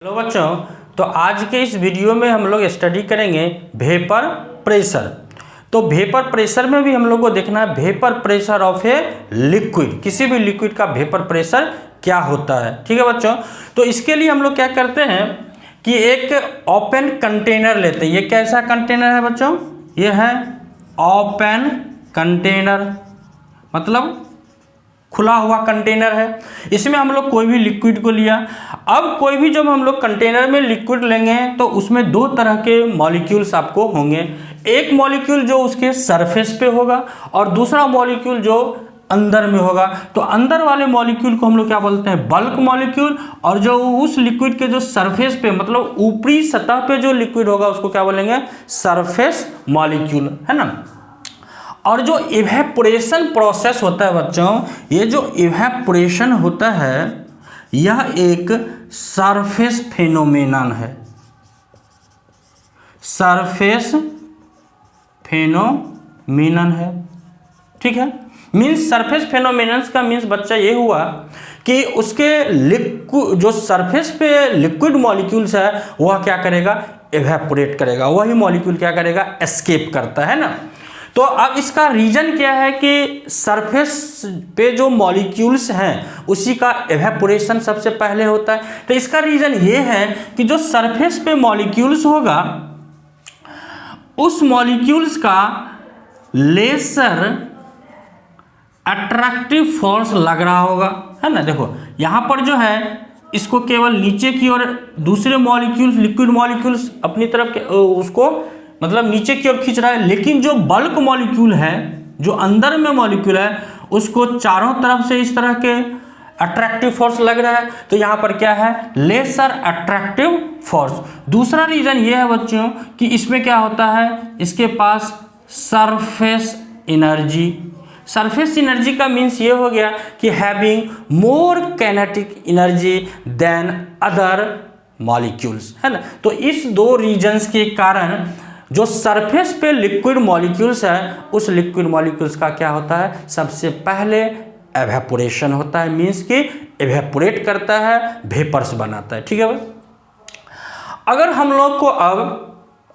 Hello बच्चों, तो आज के इस वीडियो में हम लोग स्टडी करेंगे वेपर प्रेशर। तो वेपर प्रेशर में भी हम लोग को देखना है vapour pressure of a liquid, किसी भी लिक्विड का वेपर प्रेशर क्या होता है। ठीक है बच्चों, तो इसके लिए हम लोग क्या करते हैं कि एक ओपन कंटेनर लेते हैं। ये कैसा कंटेनर है बच्चों? ये है ओपन कंटेनर, मतलब खुला हुआ कंटेनर है। इसमें हम लोग कोई भी लिक्विड को लिया। अब कोई भी जब हम लोग कंटेनर में लिक्विड लेंगे तो उसमें दो तरह के मॉलिक्यूल्स आपको होंगे। एक मॉलिक्यूल जो उसके सरफेस पे होगा और दूसरा मॉलिक्यूल जो अंदर में होगा। तो अंदर वाले मॉलिक्यूल को हम लोग क्या बोलते हैं? Bulk molecule. और जो उस लिक्विड के जो सरफेस पे, मतलब ऊपरी सतह पे जो लिक्विड होगा उसको क्या बोलेंगे? सरफेस मॉलिक्यूल, है ना। और जो इवेपोरेशन प्रोसेस होता है बच्चों, ये जो इवेपोरेशन होता है यह एक सरफेस फेनोमेनन है। सरफेस फेनोमेनन है, ठीक है। मीन्स सरफेस फेनोमेनन का मीन्स बच्चा ये हुआ कि उसके जो सरफेस पे लिक्विड मॉलिक्यूल्स है वह क्या करेगा? इवेपोरेट करेगा। वही मॉलिक्यूल क्या करेगा? एस्केप करता है ना। तो अब इसका रीजन क्या है कि सरफेस पे जो मॉलिक्यूल्स हैं उसी का इवेपोरेशन सबसे पहले होता है। तो इसका रीजन ये है कि जो सरफेस पे मॉलिक्यूल्स होगा उस मॉलिक्यूल्स का लेसर अट्रैक्टिव फोर्स लग रहा होगा, है ना। देखो यहाँ पर जो है इसको केवल नीचे की ओर दूसरे मॉलिक्यूल्स, लिक्विड मॉलिक्यूल्स अपनी तरफ उसको मतलब नीचे की ओर खींच रहा है, लेकिन जो बल्क मॉलिक्यूल है, जो अंदर में मॉलिक्यूल है, उसको चारों तरफ से इस तरह के अट्रैक्टिव फोर्स लग रहा है। तो यहाँ पर क्या है? Lesser attractive force. दूसरा रीजन ये है बच्चों कि इसमें क्या होता है? इसके पास सरफेस एनर्जी। सरफेस एनर्जी का मीन्स ये हो गया कि having more kinetic energy than other molecules, है ना। तो इस दो रीजन्स के कारण जो सरफेस पे लिक्विड मॉलिक्यूल्स है उस लिक्विड मॉलिक्यूल्स का क्या होता है? सबसे पहले एवेपोरेशन होता है। मीन्स कि एवेपोरेट करता है, वेपर्स बनाता है, ठीक है भाई। अगर हम लोग को अब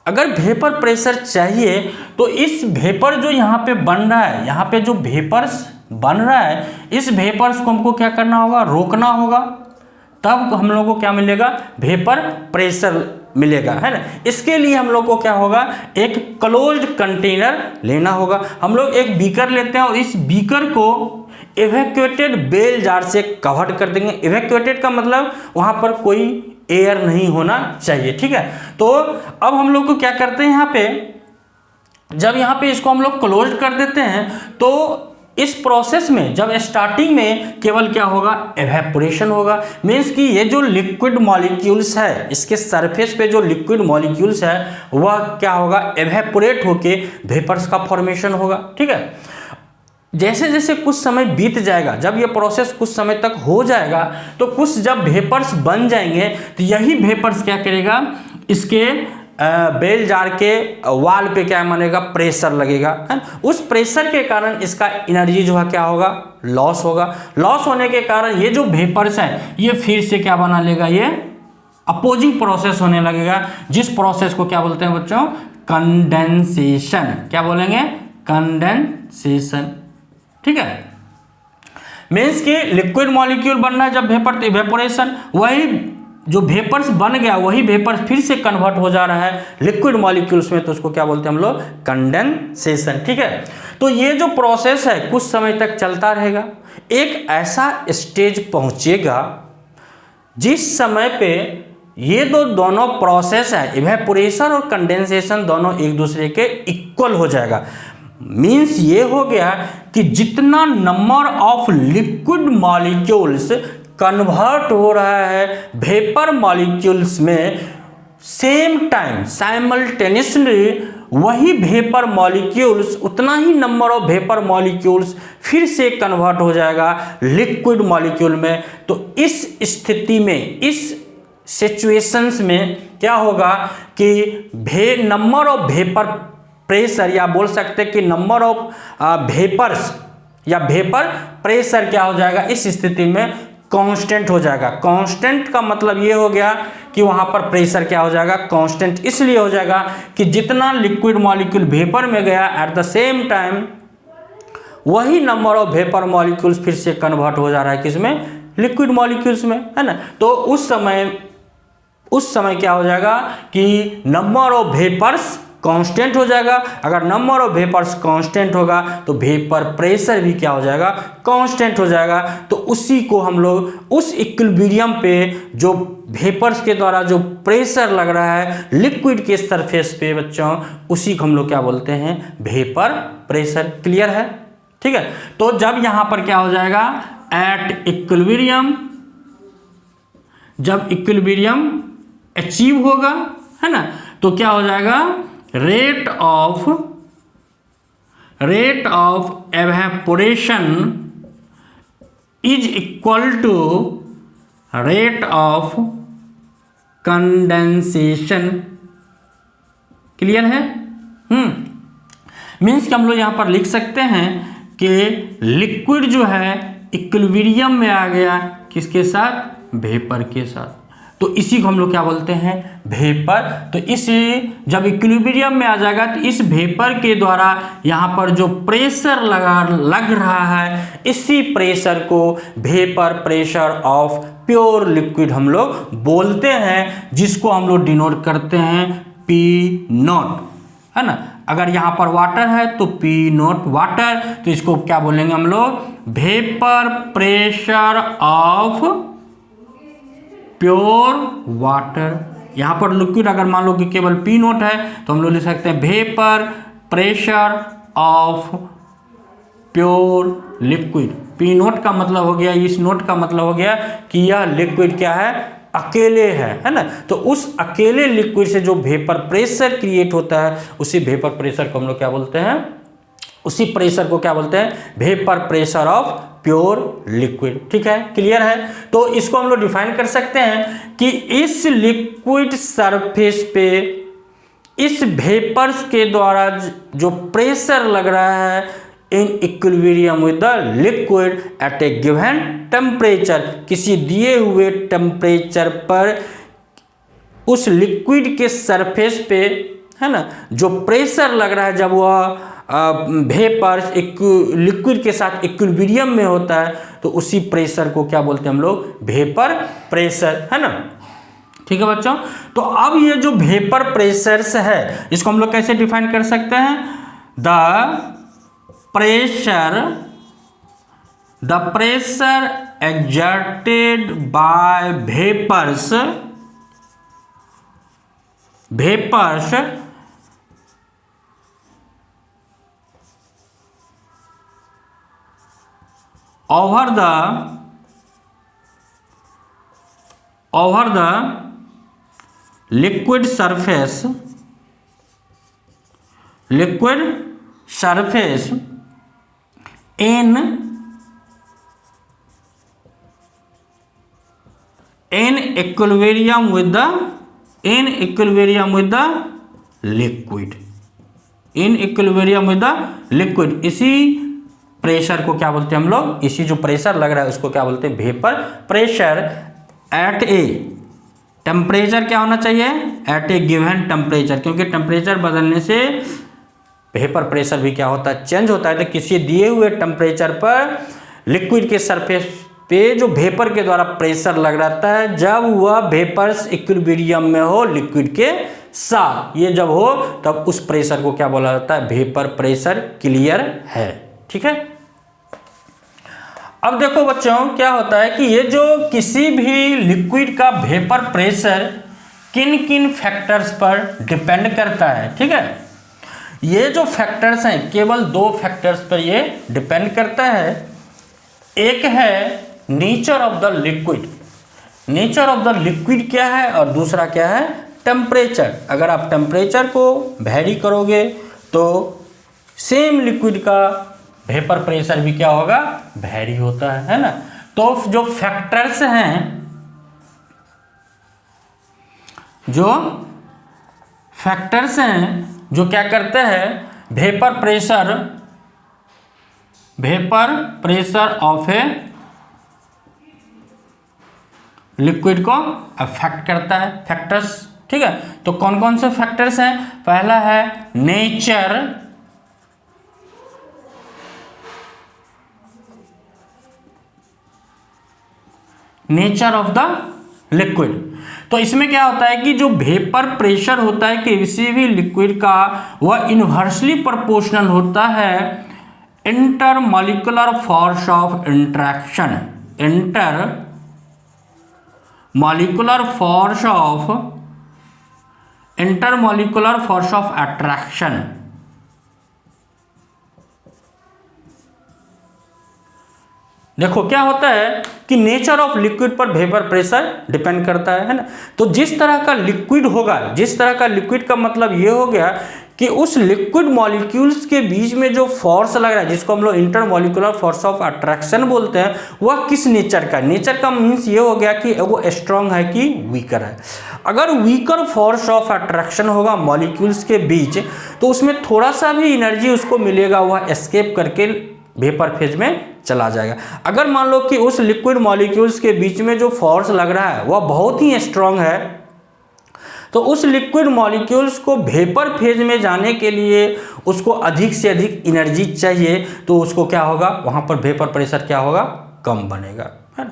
अगर वेपर प्रेशर चाहिए तो इस वेपर जो यहाँ पे बन रहा है, यहाँ पे जो वेपर्स बन रहा है, इस वेपर्स को हमको क्या करना होगा? रोकना होगा। तब हम लोग को क्या मिलेगा? वेपर प्रेशर मिलेगा, है ना। इसके लिए हम लोग को क्या होगा? एक क्लोज्ड कंटेनर लेना होगा। हम लोग एक बीकर लेते हैं और इस बीकर को इवैक्यूएटेड बेल जार से कवर कर देंगे। इवैक्यूएटेड का मतलब वहां पर कोई एयर नहीं होना चाहिए, ठीक है। तो अब हम लोग को क्या करते हैं, यहाँ पे जब यहाँ पे इसको हम लोग क्लोज कर देते हैं तो इस प्रोसेस में जब स्टार्टिंग में केवल क्या होगा? एवेपोरेशन होगा। मीन्स कि ये जो लिक्विड मॉलिक्यूल्स है, इसके सरफेस पे जो लिक्विड मॉलिक्यूल्स है वह क्या होगा? एवेपोरेट होके वेपर्स का फॉर्मेशन होगा, ठीक है। जैसे जैसे कुछ समय बीत जाएगा, जब ये प्रोसेस कुछ समय तक हो जाएगा तो कुछ जब वेपर्स बन जाएंगे तो यही वेपर्स क्या करेगा? इसके बेल जार के वाल पे क्या मानेगा? प्रेशर लगेगा, है। उस प्रेशर के कारण इसका एनर्जी जो है क्या होगा? लॉस होगा। लॉस होने के कारण ये जो वेपर्स है ये फिर से क्या बना लेगा? ये अपोजिंग प्रोसेस होने लगेगा, जिस प्रोसेस को क्या बोलते हैं बच्चों? कंडेंसेशन। क्या बोलेंगे? कंडेंसेशन, ठीक है। मीन्स कि लिक्विड मॉलिक्यूल बनना है जब वेपर, तो इवेपोरेशन। वही जो वेपर्स बन गया वही वेपर फिर से कन्वर्ट हो जा रहा है लिक्विड मॉलिक्यूल्स में, तो उसको क्या बोलते हैं हम लोग? कंडेंसेशन, ठीक है। तो ये जो प्रोसेस है कुछ समय तक चलता रहेगा। एक ऐसा स्टेज पहुंचेगा जिस समय पे ये दोनों प्रोसेस है, इवेपोरेशन और कंडेंसेशन, दोनों एक दूसरे के इक्वल हो जाएगा। मीन्स ये हो गया कि जितना number of liquid molecules convert हो रहा है वेपर मॉलिक्यूल्स में, सेम टाइम साइमल्टेनियसली वही वेपर मॉलिक्यूल्स, उतना ही नंबर ऑफ वेपर मॉलिक्यूल्स फिर से कन्वर्ट हो जाएगा लिक्विड मॉलिक्यूल में। तो इस स्थिति में, इस सिचुएशंस में क्या होगा कि नंबर ऑफ वेपर प्रेशर, या बोल सकते हैं कि नंबर ऑफ वेपर्स या वेपर प्रेशर क्या हो जाएगा? इस स्थिति में कांस्टेंट हो जाएगा। कांस्टेंट का मतलब ये हो गया कि वहां पर प्रेशर क्या हो जाएगा, कांस्टेंट इसलिए हो जाएगा कि जितना लिक्विड मॉलिक्यूल वेपर में गया एट द सेम टाइम वही नंबर ऑफ वेपर मॉलिक्यूल्स फिर से कन्वर्ट हो जा रहा है किसमें, लिक्विड मॉलिक्यूल्स में, है ना। तो उस समय क्या हो जाएगा कि नंबर ऑफ वेपर्स कांस्टेंट हो जाएगा। अगर नंबर ऑफ वेपर्स कांस्टेंट होगा तो वेपर प्रेशर भी क्या हो जाएगा, कांस्टेंट हो जाएगा। तो उसी को हम लोग उस इक्विलिब्रियम पे जो वेपर्स के द्वारा जो प्रेशर लग रहा है लिक्विड के सरफेस पे बच्चों, उसी को हम लोग क्या बोलते हैं, वेपर प्रेशर। क्लियर है, ठीक है। तो जब यहां पर क्या हो जाएगा, एट इक्विलिब्रियम, जब इक्विलिब्रियम अचीव होगा, है ना, तो क्या हो जाएगा, rate of evaporation is equal to rate of condensation. Clear है। मीन्स कि हम लोग यहां पर लिख सकते हैं कि लिक्विड जो है इक्विलिब्रियम में आ गया किसके साथ, वेपर के साथ। तो इसी को हम लोग क्या बोलते हैं, वेपर। तो इस जब इक्विलिब्रियम में आ जाएगा तो इस वेपर के द्वारा यहाँ पर जो प्रेशर लग रहा है, इसी प्रेशर को vapour pressure of pure liquid हम लोग बोलते हैं, जिसको हम लोग डिनोट करते हैं P0, है ना। अगर यहाँ पर वाटर है तो P0 वाटर, तो इसको क्या बोलेंगे हम लोग, vapour pressure of pure water. यहाँ पर लिक्विड अगर मान लो कि केवल P0 है तो हम लोग लिख सकते हैं vapour pressure of pure liquid. P0 का मतलब हो गया, इस नोट का मतलब हो गया कि यह लिक्विड क्या है, अकेले है ना। तो उस अकेले लिक्विड से जो वेपर प्रेशर क्रिएट होता है, उसी वेपर प्रेशर को हम लोग क्या बोलते हैं, उसी प्रेशर को क्या बोलते हैं, vapour pressure of pure liquid. ठीक है, क्लियर है। तो इसको हम लोग डिफाइन कर सकते हैं कि इस लिक्विड सरफेस पे इस वेपर्स के द्वारा जो प्रेशर लग रहा है in equilibrium with the liquid at A given temperature, किसी दिए हुए टेम्परेचर पर उस लिक्विड के सरफेस पे, है ना, जो प्रेशर लग रहा है जब वह वेपर्स लिक्विड के साथ इक्विलिब्रियम में होता है, तो उसी प्रेशर को क्या बोलते हैं हम लोग, वेपर प्रेशर, है ना। ठीक है बच्चों। तो अब ये जो वेपर प्रेशर्स है, इसको हम लोग कैसे डिफाइन कर सकते हैं, the pressure exerted by vapors over the liquid surface in equilibrium with the liquid, इसी प्रेशर को क्या बोलते हैं हम लोग, इसी जो प्रेशर लग रहा है उसको क्या बोलते हैं, vapour pressure at a temperature क्या होना चाहिए, एट ए गिवन टेम्परेचर, क्योंकि टेम्परेचर बदलने से वेपर प्रेशर भी क्या होता है, चेंज होता है। तो किसी दिए हुए टेम्परेचर पर लिक्विड के सरफेस पे जो वेपर के द्वारा प्रेशर लग रहता है, जब वह वेपर्स इक्विलिब्रियम में हो लिक्विड के साथ, ये जब हो तब उस प्रेशर को क्या बोला जाता है, वेपर प्रेशर। क्लियर है, ठीक है। अब देखो बच्चों क्या होता है कि ये जो किसी भी लिक्विड का वेपर प्रेशर किन किन फैक्टर्स पर डिपेंड करता है, ठीक है। ये जो फैक्टर्स हैं केवल दो फैक्टर्स पर ये डिपेंड करता है। एक है nature of the liquid, nature of the liquid क्या है, और दूसरा क्या है, टेम्परेचर। अगर आप टेम्परेचर को वैरी करोगे तो सेम लिक्विड का वेपर प्रेशर भी क्या होगा, वैरी होता है ना। तो जो फैक्टर्स हैं, जो क्या करते हैं, vapour pressure of a liquid को अफेक्ट करता है, फैक्टर्स। ठीक है, तो कौन कौन से फैक्टर्स हैं? पहला है नेचर ऑफ द लिक्विड। तो इसमें क्या होता है कि जो वेपर प्रेशर होता है किसी भी लिक्विड का, वह इनवर्सली प्रोपोर्शनल होता है intermolecular force of interaction, intermolecular force of attraction. देखो क्या होता है कि नेचर ऑफ लिक्विड पर वेपर प्रेशर डिपेंड करता है ना। तो जिस तरह का लिक्विड होगा, जिस तरह का लिक्विड का मतलब ये हो गया कि उस लिक्विड मॉलिक्यूल्स के बीच में जो फोर्स लग रहा है, जिसको हम लोग इंटरमॉलिक्यूलर फोर्स ऑफ अट्रैक्शन बोलते हैं, वह किस नेचर का? नेचर का मीन्स ये हो गया कि वो स्ट्रांग है कि वीकर है। अगर वीकर फोर्स ऑफ अट्रैक्शन होगा मॉलिक्यूल्स के बीच, तो उसमें थोड़ा सा भी एनर्जी उसको मिलेगा, वह एस्केप करके वेपर फेज में चला जाएगा। अगर मान लो कि उस लिक्विड मॉलिक्यूल्स के बीच में जो फोर्स लग रहा है वह बहुत ही स्ट्रांग है, तो उस लिक्विड मॉलिक्यूल्स को वेपर फेज में जाने के लिए उसको अधिक से अधिक एनर्जी चाहिए, तो उसको क्या होगा, वहाँ पर वेपर प्रेशर क्या होगा, कम बनेगा, है ना,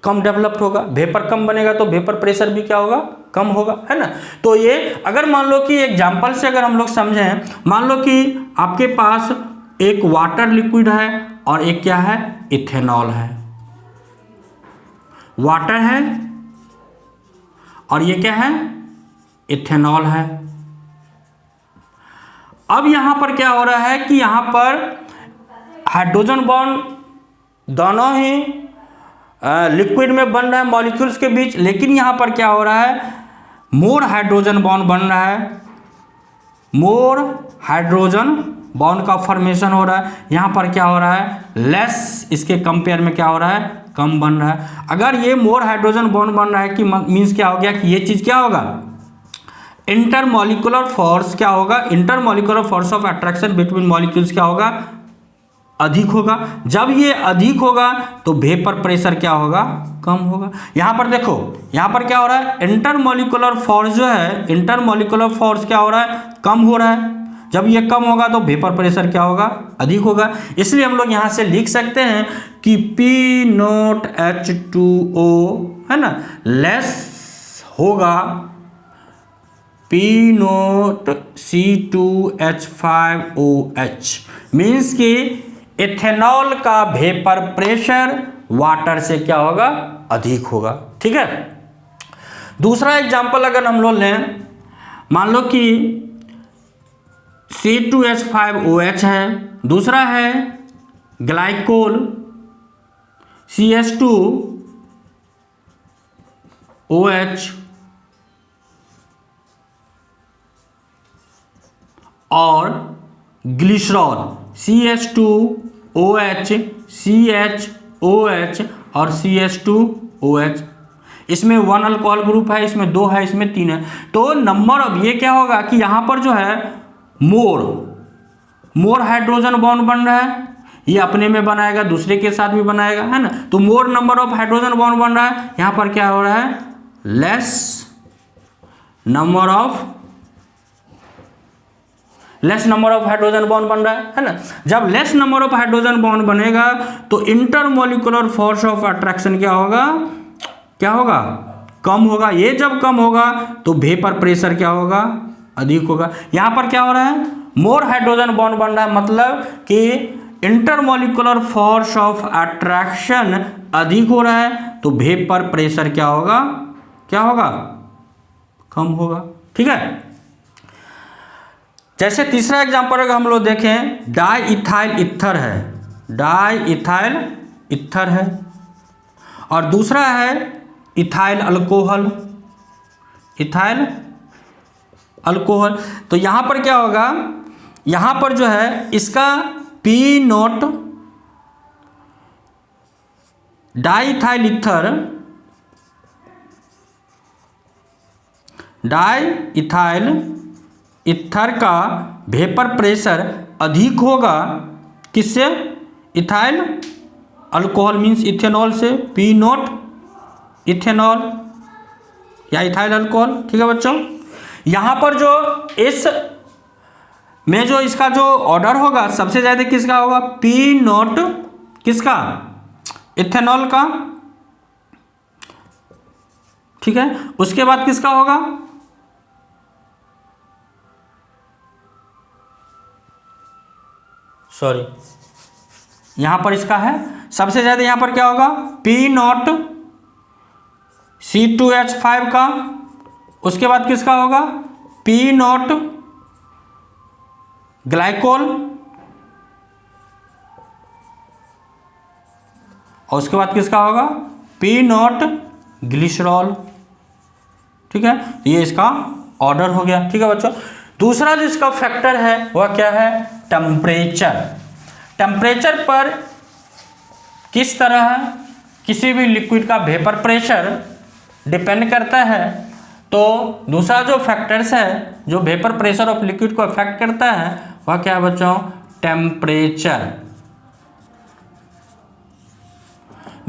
कम डेवलप्ड होगा। वेपर कम बनेगा तो वेपर प्रेशर भी क्या होगा, कम होगा, है ना। तो ये अगर मान लो कि एग्जाम्पल से अगर हम लोग समझें, मान लो कि आपके पास एक वाटर लिक्विड है और एक क्या है, इथेनॉल है। वाटर है और ये क्या है, इथेनॉल है। अब यहां पर क्या हो रहा है कि यहां पर हाइड्रोजन बॉन्ड दोनों ही लिक्विड में बन रहा है मॉलिक्यूल्स के बीच, लेकिन यहां पर क्या हो रहा है, मोर हाइड्रोजन बॉन्ड बन रहा है, मोर हाइड्रोजन बॉन्ड का फॉर्मेशन हो रहा है। यहाँ पर क्या हो रहा है, लेस, इसके कंपेयर में क्या हो रहा है, कम बन रहा है। अगर ये मोर हाइड्रोजन बॉन्ड बन रहा है कि मीन्स क्या हो गया कि ये चीज़ क्या होगा, इंटरमॉलिक्यूलर फोर्स क्या होगा, intermolecular force of attraction between molecules क्या होगा, अधिक होगा। जब ये अधिक होगा तो वेपर प्रेशर क्या होगा, कम होगा। यहाँ पर देखो, यहाँ पर क्या हो रहा है, इंटरमॉलिक्यूलर फोर्स जो है, इंटरमॉलिक्यूलर फोर्स क्या हो रहा है, कम हो रहा है। जब ये कम होगा तो वेपर प्रेशर क्या होगा, अधिक होगा। इसलिए हम लोग यहाँ से लिख सकते हैं कि P0 H2O, है ना, लेस होगा P0 C2H5OH। मीन्स कि इथेनॉल का वेपर प्रेशर वाटर से क्या होगा, अधिक होगा। ठीक है, दूसरा एग्जांपल अगर हम लोग लें, मान लो कि C2H5OH है, दूसरा है ग्लाइकोल CH2OH और ग्लिसरॉल CH2OH, CHOH और CH2OH। इसमें 1 अल्कोहल ग्रुप है, इसमें 2 है, इसमें 3 है। तो नंबर ऑफ, ये क्या होगा कि यहाँ पर जो है मोर हाइड्रोजन बॉन्ड बन रहा है, ये अपने में बनाएगा, दूसरे के साथ भी बनाएगा, है ना। तो मोर नंबर ऑफ हाइड्रोजन बॉन्ड बन रहा है। यहाँ पर क्या हो रहा है, less number of hydrogen bond बन रहा है ना। जब less number of hydrogen bond बनेगा तो इंटरमॉलिक्यूलर फोर्स ऑफ अट्रैक्शन क्या होगा, कम होगा। ये जब कम होगा तो वेपर प्रेशर क्या होगा, अधिक होगा। यहाँ पर क्या हो रहा है, मोर हाइड्रोजन बॉन्ड बन रहा है, मतलब कि इंटरमॉलिक्यूलर फोर्स ऑफ अट्रैक्शन अधिक हो रहा है, तो वेपर प्रेशर क्या होगा, कम होगा। ठीक है, जैसे तीसरा एग्जांपल अगर हम लोग देखें, डाईइथाइल ईथर है और दूसरा है इथाइल अल्कोहल। तो यहाँ पर क्या होगा, यहाँ पर जो है इसका P0 डाईइथाइल ईथर का वेपर प्रेशर अधिक होगा, किससे, इथाइल अल्कोहल मीन्स इथेनॉल से, P0 इथेनॉल या इथाइल अल्कोहल। ठीक है बच्चों, यहाँ पर जो इस में जो इसका जो ऑर्डर होगा सबसे ज़्यादा किसका होगा, पी नॉट किसका, इथेनॉल का। ठीक है, उसके बाद किसका होगा, सॉरी यहां पर इसका है सबसे ज्यादा, यहां पर क्या होगा, पी नॉट C2H5 का। उसके बाद किसका होगा, पी नॉट ग्लाइकोल, और उसके बाद किसका होगा, पी नॉट ग्लिसरॉल। ठीक है, ये इसका ऑर्डर हो गया। ठीक है बच्चों, दूसरा जो इसका फैक्टर है वह क्या है, टेम्परेचर। टेम्परेचर पर किस तरह किसी भी लिक्विड का वेपर प्रेशर डिपेंड करता है, तो दूसरा जो फैक्टर्स है जो वेपर प्रेशर ऑफ लिक्विड को अफेक्ट करता है वह क्या है बच्चों, टेम्परेचर।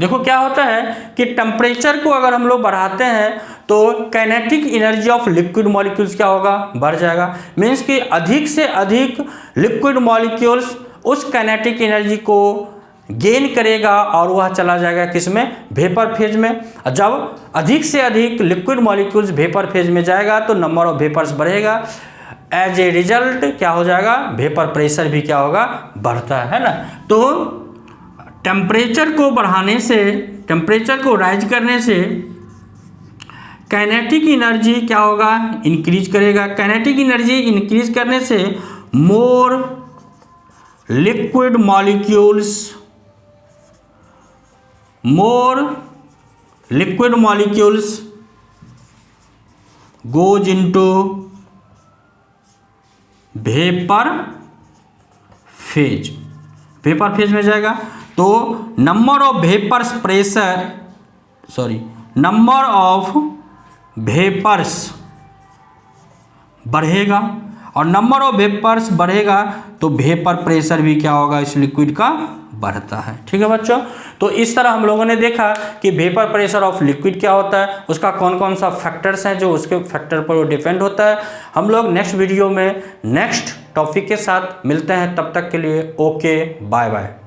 देखो क्या होता है कि टेम्परेचर को अगर हम लोग बढ़ाते हैं तो kinetic energy of liquid molecules क्या होगा, बढ़ जाएगा। मीन्स कि अधिक से अधिक लिक्विड मॉलिक्यूल्स उस काइनेटिक एनर्जी को गेन करेगा और वह चला जाएगा किसमें, वेपर फेज में। जब अधिक से अधिक लिक्विड मॉलिक्यूल्स वेपर फेज में जाएगा तो नंबर ऑफ वेपर्स बढ़ेगा, एज ए रिजल्ट क्या हो जाएगा, वेपर प्रेशर भी क्या होगा, बढ़ता है ना। तो टेम्परेचर को बढ़ाने से, टेम्परेचर को राइज करने से काइनेटिक एनर्जी क्या होगा, इंक्रीज करेगा। काइनेटिक एनर्जी इंक्रीज करने से more liquid molecules goes into vapour phase, vapour phase में जाएगा तो नंबर ऑफ वेपर्स बढ़ेगा, और नंबर ऑफ वेपर्स बढ़ेगा तो वेपर प्रेशर भी क्या होगा, इस लिक्विड का बढ़ता है। ठीक है बच्चों, तो इस तरह हम लोगों ने देखा कि वेपर प्रेशर ऑफ लिक्विड क्या होता है, उसका कौन कौन सा फैक्टर्स हैं जो उसके फैक्टर पर वो डिपेंड होता है। हम लोग नेक्स्ट वीडियो में नेक्स्ट टॉपिक के साथ मिलते हैं, तब तक के लिए ओके, बाय बाय।